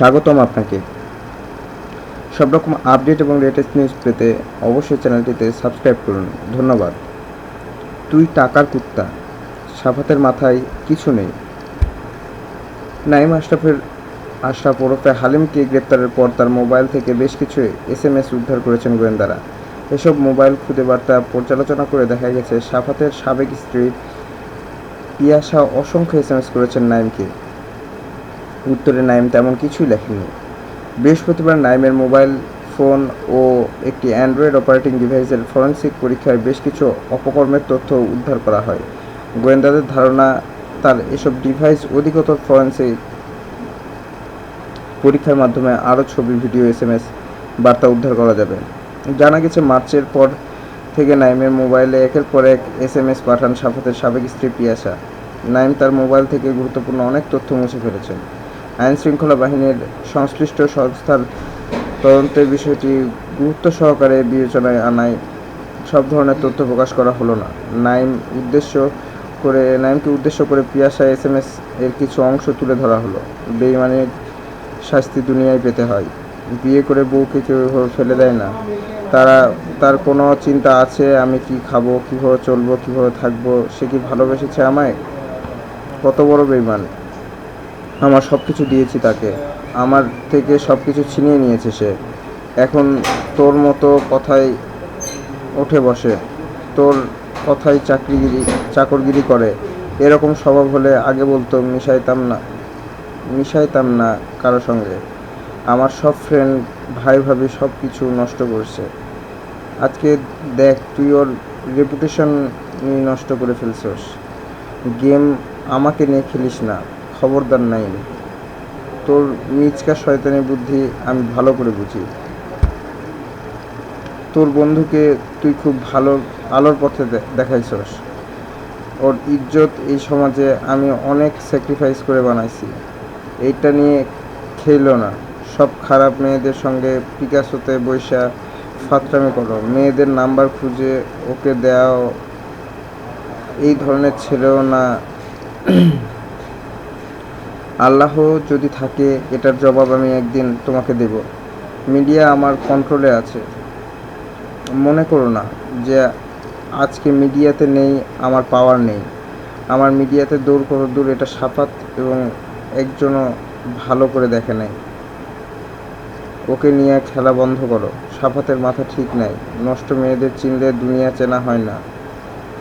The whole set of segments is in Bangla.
স্বাগতম আপনাকে। সব রকম আপডেট এবং লেটেস্ট নিউজ পেতে অবশ্যই চ্যানেলটিতে সাবস্ক্রাইব করুন। ধন্যবাদ। তুই টাকার কুত্তা, সাফাতের মাথায় কিছু নেই। নাইম আশরাফ ওরফে হালিমকে গ্রেপ্তারের পর তার মোবাইল থেকে বেশ কিছু SMS উদ্ধার করেছেন গোয়েন্দারা। এসব মোবাইল খুদে বার্তা পর্যালোচনা করে দেখা গেছে সাফাতের সাবেক স্ত্রী পিয়াসা অসংখ্য SMS করেছেন নাইমকে। উত্তরে নাইম তেমন কিছুই লেখেননি। বৃহস্পতিবার নাইমের মোবাইল ফোন ও একটি অ্যান্ড্রয়েড অপারেটিং ডিভাইসের ফরেনসিক পরীক্ষায় বেশ কিছু অপকর্মের তথ্য উদ্ধার করা হয়। গোয়েন্দাদের ধারণা, তার এসব ডিভাইস অধিকতর ফরেনসিক পরীক্ষার মাধ্যমে আরও ছবি, ভিডিও, SMS বার্তা উদ্ধার করা যাবে। জানা গেছে মার্চের পর থেকে নাইমের মোবাইলে একের পর এক SMS পাঠান সাফাতের সাবেক স্ত্রী পিয়াসা। নাইম তার মোবাইল থেকে গুরুত্বপূর্ণ অনেক তথ্য মুছে ফেলেছেন। আইনশৃঙ্খলা বাহিনীর সংশ্লিষ্ট সংস্থার তদন্তের বিষয়টি গুরুত্ব সহকারে বিবেচনায় আনায় সব ধরনের তথ্য প্রকাশ করা হলো না। নাইমকে উদ্দেশ্য করে পিয়াসা SMS এর কিছু অংশ তুলে ধরা হলো। বেঈমানের শাস্তি দুনিয়ায় পেতে হয়। বিয়ে করে বউকে কেউ ফেলে দেয় না। তার কোনো চিন্তা আছে আমি কি খাবো, কীভাবে চলবো, কীভাবে থাকবো? সে কি ভালোবেসেছে আমায়? কত বড় বেঈমান! আমার সব কিছু দিয়েছি তাকে, আমার থেকে সব কিছু ছিনিয়ে নিয়েছে সে। এখন তোর মতো কথায় ওঠে বসে, তোর কথায় চাকরগিরি করে। এরকম স্বভাব হলে আগে বলতো মিশাইতাম না কারো সঙ্গে। আমার সব ফ্রেন্ড, ভাই ভাবি সব কিছু নষ্ট করছে। আজকে দেখ, তুই ওর রেপুটেশন নষ্ট করে ফেলছস। গেম আমাকে নিয়ে খেলিস না, খবরদার নাইম। তোর মিচকা শয়তানি বুদ্ধি আমি ভালো করে বুঝি। তোর বন্ধুকে তুই খুব ভালো আলোর পথে দেখাইছস। ওর ইজ্জত এই সমাজে আমি অনেক স্যাক্রিফাইস করে বানাইছি। এইটা নিয়ে খেলো না। সব খারাপ মেয়েদের সঙ্গে পিকাসোতে বইসা ফাত্রামি করো, মেয়েদের নাম্বার খুঁজে ওকে দেও। এই ধরনের ছেলেও না। আল্লাহ যদি থাকে, এটার জবাব আমি একদিন তোমাকে দেব। মিডিয়া আমার কন্ট্রোলে আছে। মনে করো না যে আজকে মিডিয়াতে নেই, আমার পাওয়ার নেই। আমার মিডিয়াতে দৌড় কত দূর এটা সাফাত এবং একজনও ভালো করে দেখে নাই। ওকে নিয়ে খেলা বন্ধ করো। সাফাতের মাথা ঠিক নাই। নষ্ট মেয়েদের চিনলে দুনিয়া চেনা হয় না।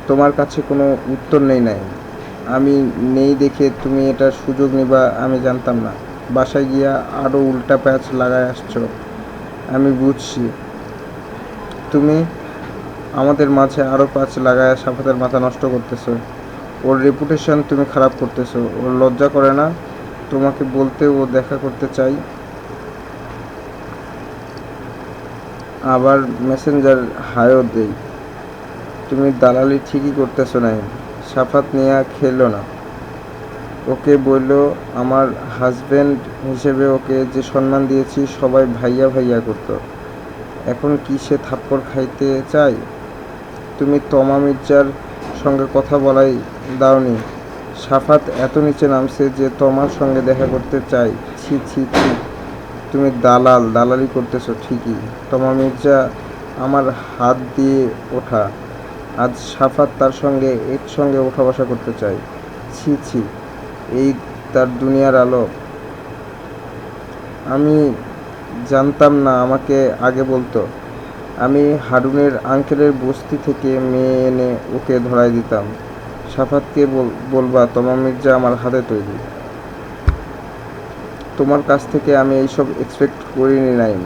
তোমার কাছে কোনো উত্তর নাই। আমি নেই দেখে তুমি এটার সুযোগ নিবা আমি জানতাম না। বাসায় গিয়া আরও উল্টা প্যাচ লাগায় আসছো। আমি বুঝছি। তুমি আমাদের মাঝে আরও প্যাচ লাগায় সাফাতের মাথা নষ্ট করতেছো। ওর রেপুটেশন তুমি খারাপ করতেছো। ওর লজ্জা করে না তোমাকে বলতে ও দেখা করতে চাই? আবার মেসেঞ্জার হায়ও দেই। তুমি দালালি ঠিকই করতেছো নাই। সাফাত নিয়ে খেলো না। ওকে বললো আমার হাজব্যান্ড হিসেবে ওকে যে সম্মান দিয়েছি সবাই ভাইয়া ভাইয়া করতো। এখন কি সে থাপ্পড় খাইতে চায়? তুমি তমা মির্জার সঙ্গে কথা বলাই দাওনি। সাফাত এত নিচে নামছে যে তমার সঙ্গে দেখা করতে চাই। ছি ছি ছি। তুমি দালালি করতেছো ঠিকই। তমা মির্জা আমার হাত দিয়ে ওঠা। আজ সাফাত তার সঙ্গে একসঙ্গে ওঠা বসা করতে চাই। ছি ছি। এই তার দুনিয়ার আলো। আমি জানতাম না, আমাকে আগে বলতো। আমি হারুনের আঙ্কেলের বস্তি থেকে মেয়ে এনে ওকে ধরাই দিতাম। সাফাতকে বলবা তমা মির্জা আমার হাতে তৈরি। তোমার কাছ থেকে আমি এইসব এক্সপেক্ট করিনি নাইম।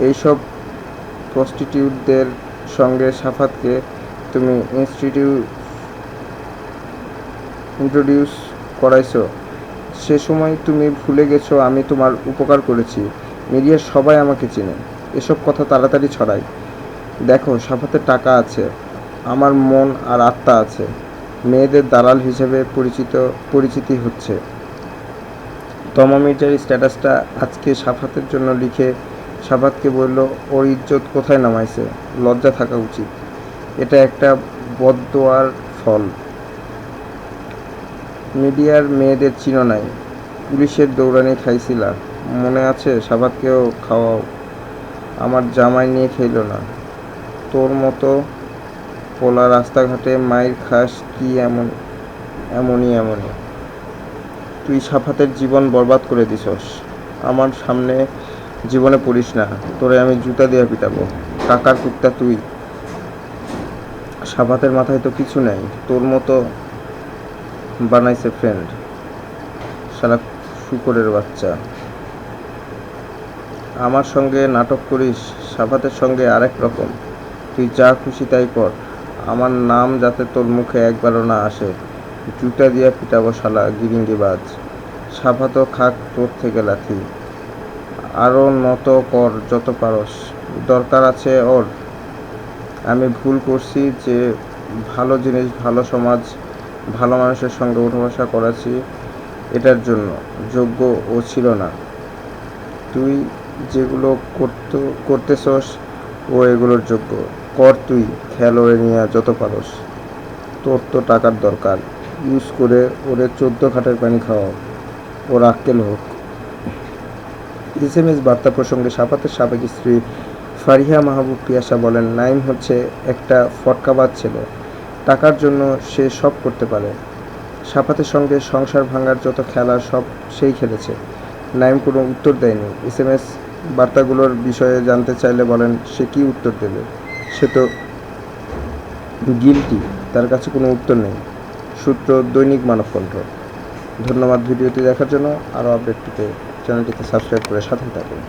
এইসব প্রস্টিটিউটদের সঙ্গে সাফাতকে তুমি ইন্ট্রোডিউস করাইছো। সে সময় তুমি ভুলে গেছো আমি তোমার উপকার করেছি। মিডিয়ার সবাই আমাকে চেনে। এসব কথা তাড়াতাড়ি ছড়ায়। দেখো, সাফাতের টাকা আছে, আমার মন আর আত্মা আছে। মেয়েদের দালাল হিসেবে পরিচিতি হচ্ছে। তমা মির্জার স্ট্যাটাসটা আজকে সাফাতের জন্য লিখে সাফাতকে বলল ওর ইজ্জত কোথায় নামাইছে। লজ্জা থাকা উচিত। এটা একটা বদদোয়ার ফল। মিডিয়ার মেয়েদের চিনো নাই, পুলিশের দৌড়ানি খাইছিলা। মনে আছে? সাবাতকেও খাওয়াও। আমার জামাই নিয়ে খেলো না। তোর মতো পোলা রাস্তাঘাটে মাইর খাস কি এমনই। তুই সাফাতের জীবন বরবাদ করে দিছস। আমার সামনে জীবনে পড়িস না, তোরে আমি জুতা দিয়ে পিটাবো। টাকার কুত্তা তুই। সাফাতের মাথায় তো কিছু নেই, তোর মতো বানাইছে ফ্রেন্ড। শালা শুকরের বাচ্চা। আমার সঙ্গে নাটক করিস, সাফাতের সঙ্গে আরেক রকম। তুই যা খুশি তাই কর, আমার নাম যাতে তোর মুখে একবারও না আসে। জুতা দিয়া পিটাবো শালা গিরিঙ্গিবাজ। সাফাতও খাক তোর থেকে লাথি। আরও নত কর যত পারস, দরকার আছে ওর। আমি ভুল করছি যে ভালো জিনিস, ভালো সমাজ, ভালো মানুষের সঙ্গে ওঠা বসা করাছি, এটার জন্য যোগ্য ও ছিল না। তুই যেগুলো করতেছস ও এগুলোর যোগ্য। কর তুই, খেল ওরে নিয়ে যত পারস। তোর তো টাকার দরকার, ইউজ করে ওরে 14 খাটের পানি খাওয়াও, ওর আক্কেল হোক। এসএমএস বার্তা প্রসঙ্গে সাফাতের সাবেক স্ত্রী ফারিহা মাহবুব পিয়াসা বলেন, নাইম হচ্ছে একটা ফটকাবাজ ছেলে, টাকার জন্য সে সব করতে পারে। সাফাতের সঙ্গে সংসার ভাঙার যত খেলা সব সেই খেলেছে। নাইম কোনো উত্তর দেয়নি। এসএমএস বার্তাগুলোর বিষয়ে জানতে চাইলে বলেন, সে কি উত্তর দেবে, সে তো গিলটি, তার কাছে কোনো উত্তর নেই। সূত্র দৈনিক মানবকণ্ঠ। ধন্যবাদ ভিডিওটি দেখার জন্য। আরও আপডেট পেতে চ্যানেলটিকে সাবস্ক্রাইব করে সাথে থাকুন।